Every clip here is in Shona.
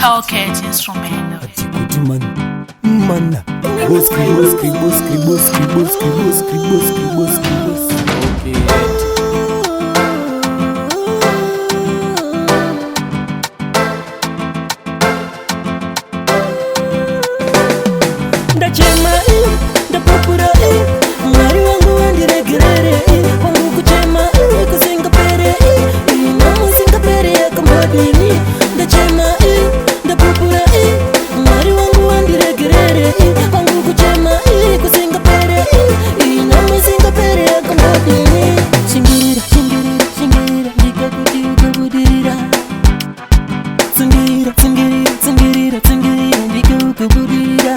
Talkage instrumental. Kuti man. Boskri. Ndachema ndapupura mwari wangu wandiregerere wangu kuchema kusingapere namusingapere yakambodini. Ndachema ndapupura mwari wangu wandiregerere wangu kuchema kusingapere namusingapere yakambodini. Shingira ndikakuti ukabudirira. Tsingira ndikakubudirira.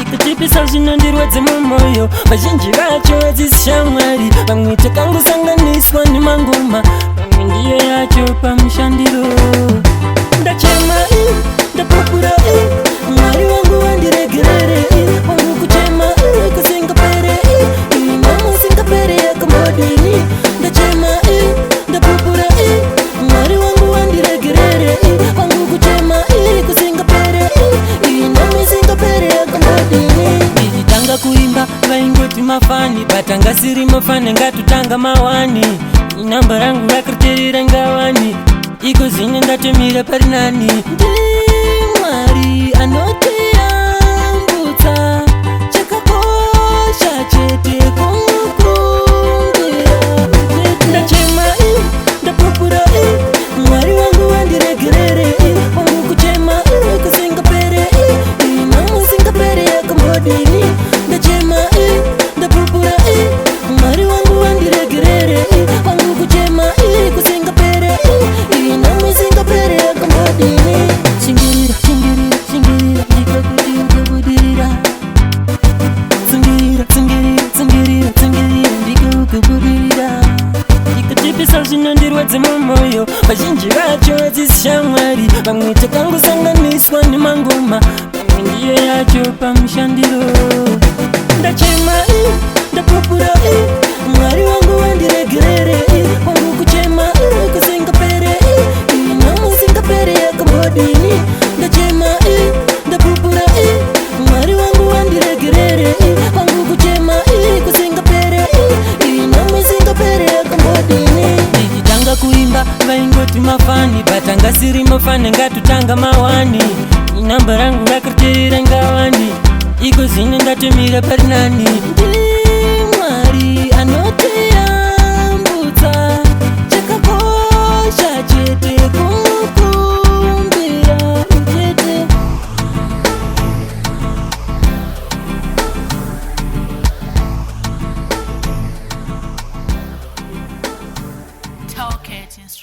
Ikatipisa zvinondirwadza mumwoyo, vazhinji vacho vadzishamwari, vamwe takangosanganiswa nemangoma, vamwe ndiyo yacho pamushandiro. Ndachema ndapupura mwari wangu wandiregerere wangu kuchema kusingapere namusingapere yakambodini. Ndachema ndapupura mwari wangu wandiregerere wangu kuchema kusingapere namusingapere yakambodini. Nditanga kuimba vaingoti mafani, batanga siri mafani ngatutanga mawani. Inamba rangu rakariterera ngawani, iko zine ndatomira parinani. Ndimwari anotiyambutsa chakakosha chete kumukumbira. Ndachema ndapupura mwari wangu wandiregerere wangu kuchema kusingapere namusingapere yakambodini. Ndachema ndapupura mwari wangu wandiregerere wangu kuchema kusingapere namusingapere yakambodini. Shingira ndikakuti ukabudirira. Tsingira ndikakubudirira. Ikatipisa zvinondirwadza mumwoyo, vazhinji vacho vadzishamwari, vamwe takangosanganiswa nemangoma, vamwe ndiyo yacho pamushandiro. Ndachema ndapupura mwari wangu wandiregerere wangu kuchema kusingapere namusingapere yakambodini. Ndachema ndapupura mwari wangu wandiregerere wangu kuchema kusingapere namusingapere yakambodini. Nditanga kuimba vaingoti mafani, batanga siri mafani ngatutanga mawani. Inamba rangu rakariterera ngawani, iko zine ndatomira parinani. Ndimwari anotiyambutsa chakakosha chete kumukumbira chete. Talkage instrumental.